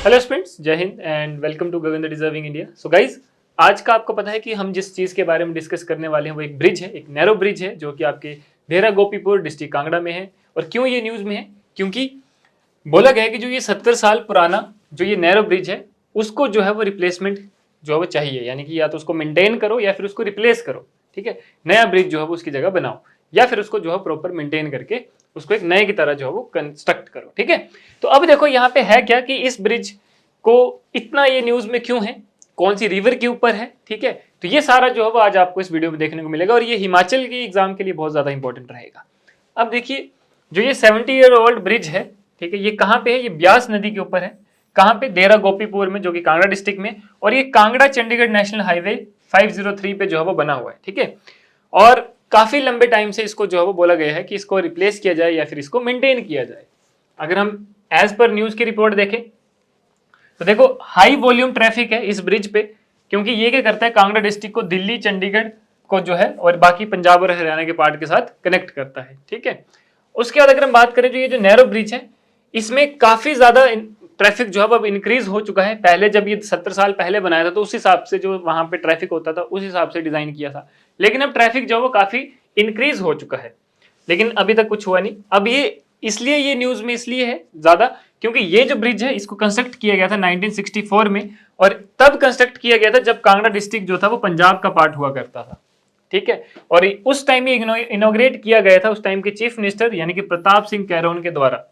Hello students, जय हिंद and welcome to Gagan the deserving India. So guys, आज का आपको पता है कि हम जिस चीज़ के बारे में डिस्कस करने वाले हैं वो एक ब्रिज है, एक नैरो ब्रिज है जो कि आपके देहरा गोपीपुर डिस्ट्रिक्ट कांगड़ा में है। और क्यों ये न्यूज़ में है? क्योंकि बोला गया है कि जो ये 70 साल पुराना जो ये नैरो ब्रिज है उसको जो है वो रिप्लेसमेंट जो है वो चाहिए, यानी कि या तो उसको मेंटेन करो या फिर उसको रिप्लेस करो। ठीक है, नया ब्रिज जो है वो उसकी जगह बनाओ या फिर उसको जो है प्रॉपर मेंटेन करके उसको एक नए की तरह जो है वो कंस्ट्रक्ट करो। ठीक है, तो अब देखो यहाँ पे है क्या कि इस ब्रिज को इतना ये न्यूज में क्यों है, कौन सी रिवर के ऊपर है। ठीक है, तो ये सारा जो है वो आज आपको इस वीडियो में देखने को मिलेगा और ये हिमाचल के एग्जाम के लिए बहुत ज्यादा इंपॉर्टेंट रहेगा। अब देखिए, जो ये 70-year-old ब्रिज है, ठीक है, ये कहाँ पे है? ये ब्यास नदी के ऊपर है। कहाँ पे? देहरा गोपीपुर में, जो कि कांगड़ा डिस्ट्रिक्ट में। और ये कांगड़ा चंडीगढ़ नेशनल हाईवे 503 पे जो है वो बना हुआ है। ठीक है, और काफी लंबे टाइम से इसको जो है वो बोला गया है कि इसको रिप्लेस किया जाए या फिर इसको मेंटेन किया जाए। अगर हम एज पर न्यूज की रिपोर्ट देखें तो देखो, हाई वॉल्यूम ट्रैफिक है इस ब्रिज पे, क्योंकि ये क्या करता है, कांगड़ा डिस्ट्रिक्ट को दिल्ली चंडीगढ़ को जो है और बाकी पंजाब और हरियाणा के पार्ट के साथ कनेक्ट करता है। ठीक है, उसके बाद अगर हम बात करें, जो ये जो नैरो ब्रिज है इसमें काफी ज्यादा ट्रैफिक जो है अब इंक्रीज हो चुका है। पहले जब ये 70 साल पहले बनाया था तो उस हिसाब से जो वहां पे ट्रैफिक होता था उस हिसाब से डिजाइन किया था, लेकिन अब ट्रैफिक जो है वो काफी इंक्रीज हो चुका है, लेकिन अभी तक कुछ हुआ नहीं। अब ये इसलिए ये न्यूज में इसलिए है ज्यादा, क्योंकि ये जो ब्रिज है इसको कंस्ट्रक्ट किया गया था 1964 में, और तब कंस्ट्रक्ट किया गया था जब कांगड़ा डिस्ट्रिक्ट जो था वो पंजाब का पार्ट हुआ करता था। ठीक है, और उस टाइम ये इनोग्रेट किया गया था उस टाइम के चीफ मिनिस्टर यानी कि प्रताप सिंह कैरोन के द्वारा।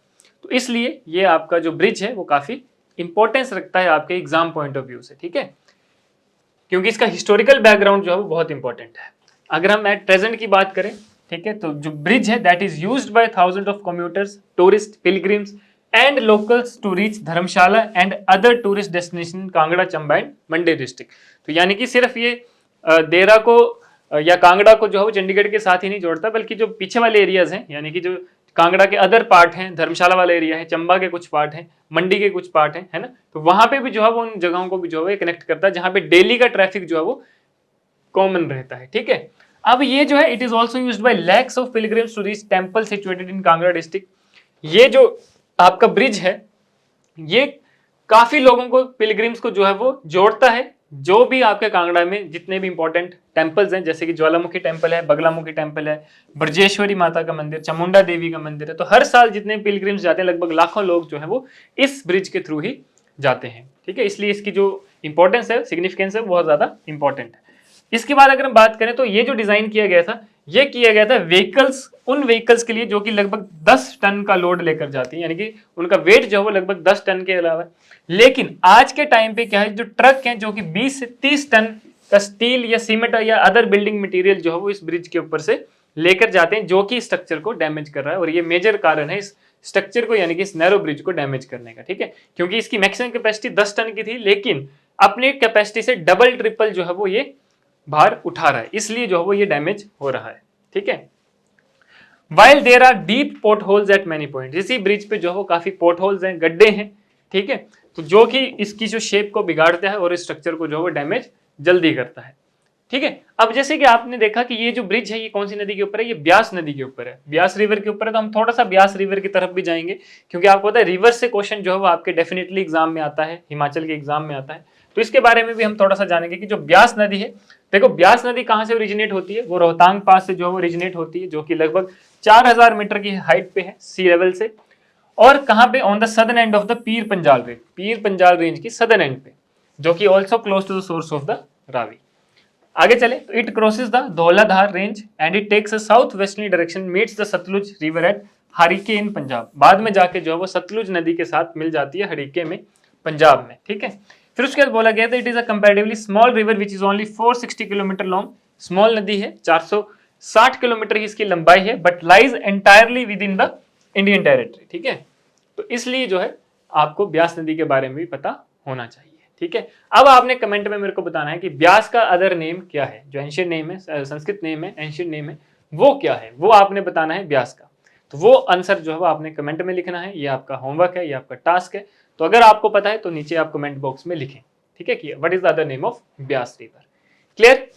तो इसलिए ये आपका जो ब्रिज है वो काफी इंपॉर्टेंस रखता है आपके एग्जाम पॉइंट ऑफ व्यू से। ठीक है, क्योंकि इसका हिस्टोरिकल बैकग्राउंड जो है वो बहुत इंपॉर्टेंट है। अगर हम एट प्रेजेंट की बात करें, ठीक है, तो जो ब्रिज है that is used by thousand of commuters, tourist, pilgrims and locals to reach Dharamshala and other tourist destination Kangra, Chamba and Mandi district. तो यानी कि सिर्फ ये देरा को या कांगड़ा को जो है वो चंडीगढ़ के साथ ही नहीं जोड़ता, बल्कि जो पीछे वाले एरियाज हैं, यानी कि जो कांगड़ा के अदर पार्ट हैं, धर्मशाला वाला एरिया है, चंबा के कुछ पार्ट हैं, मंडी के कुछ पार्ट हैं, है ना, तो वहां पे भी जो है वो उन जगहों को भी जो है कनेक्ट करता है जहां पे डेली का ट्रैफिक जो है वो कॉमन रहता है। ठीक है, अब ये जो है it is also used by lakhs of pilgrims to reach temple situated in Kangra district. ये जो आपका ब्रिज है ये काफी लोगों को, पिलग्रिम्स को जो है वो जोड़ता है। जो भी आपके कांगड़ा में जितने भी इंपॉर्टेंट टेंपल्स हैं, जैसे कि ज्वालामुखी टेंपल है, बगलामुखी टेंपल है, ब्रजेश्वरी माता का मंदिर, चामुंडा देवी का मंदिर है, तो हर साल जितने पिलग्रिम्स जाते हैं लगभग लाखों लोग जो है वो इस ब्रिज के थ्रू ही जाते हैं। ठीक है, इसलिए इसकी जो इंपॉर्टेंस है, सिग्निफिकेंस है, बहुत ज्यादा इंपॉर्टेंट है। इसके बाद अगर हम बात करें तो ये जो डिजाइन किया गया था, ये किया गया था व्हीकल्स, उन व्हीकल्स के लिए जो कि लगभग 10 टन का लोड लेकर जाती है, यानी कि उनका वेट जो है वो लगभग 10 टन के अलावा। लेकिन आज के टाइम पे क्या है, जो ट्रक हैं जो कि 20 से 30 टन का स्टील या सीमेंट या अदर बिल्डिंग मटेरियल जो है वो इस ब्रिज के ऊपर से लेकर जाते हैं, जो कि स्ट्रक्चर को डैमेज कर रहा है। और ये मेजर कारण है इस स्ट्रक्चर को, यानी कि इस नैरो ब्रिज को डैमेज करने का। ठीक है, क्योंकि इसकी मैक्सिमम कैपेसिटी 10 टन की थी, लेकिन अपनी कैपेसिटी से डबल ट्रिपल जो है वो ये भार उठा रहा है, इसलिए जो है वो ये डैमेज हो रहा है। ठीक है, while there are deep potholes at many point, इसी ब्रिज पे जो है वो काफी पोर्ट होल्स हैं, गड्ढे हैं। ठीक है, तो जो कि इसकी जो शेप को बिगाड़ता है और इस स्ट्रक्चर को जो है वो डैमेज जल्दी करता है। ठीक है, अब जैसे कि आपने देखा कि ये जो ब्रिज है ये कौन सी नदी के ऊपर है, ये ब्यास नदी के ऊपर है, ब्यास रिवर के ऊपर है। तो हम थोड़ा सा ब्यास रिवर की तरफ भी जाएंगे, क्योंकि आपको पता है रिवर से क्वेश्चन जो है वो आपके डेफिनेटली एग्जाम में आता है, हिमाचल के एग्जाम में आता है। तो इसके बारे में भी हम थोड़ा सा जानेंगे कि जो ब्यास नदी है, देखो ब्यास नदी कहाँ से ओरिजिनेट होती है, वो रोहतांग पास से जो है वो ओरिजिनेट होती है, जो कि लगभग 4000 मीटर की हाइट पे है सी लेवल से। और कहाँ पे? On the southern end of the Pir Panjal range, Pir Panjal range की सदर्न एंड पे, जो कि also close to the source of the Ravi. आगे चले तो it crosses the Dhauladhar range and it takes a south westerly direction, meets the Sutlej river at Harike in Punjab. बाद में जाके जो है वो सतलुज नदी के साथ मिल जाती है हरिके में, पंजाब में। ठीक है, फिर उसके बाद बोला गया था it is a comparatively small river which is only 460 kilometre long. Small नदी है, 460 किलोमीटर ही इसकी लंबाई है, but lies entirely with in the Indian territory. ठीक है, तो इसलिए जो है आपको ब्यास नदी के बारे में भी पता होना चाहिए। ठीक है, अब आपने कमेंट में मेरे को बताना है कि ब्यास का अदर नेम क्या है, जो एंशिएंट नेम है, संस्कृत नेम है, एंशिएंट नेम है, वो क्या है, वो आपने बताना है ब्यास का। तो वो आंसर जो है वो आपने कमेंट में लिखना है, ये आपका होमवर्क है, ये आपका टास्क है। तो अगर आपको पता है तो नीचे आप कमेंट बॉक्स में लिखें। ठीक है, कि what is the other name of Beas river. Clear?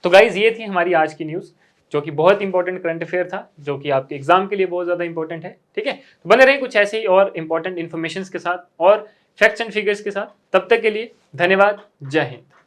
तो गाइज ये थी हमारी आज की न्यूज, जो कि बहुत इंपॉर्टेंट करंट अफेयर था, जो कि आपके एग्जाम के लिए बहुत ज्यादा इंपॉर्टेंट है। ठीक है, तो बने रहे कुछ ऐसे ही और इंपॉर्टेंट इन्फॉर्मेशन के साथ और फैक्ट्स एंड फिगर्स के साथ। तब तक के लिए धन्यवाद। जय हिंद।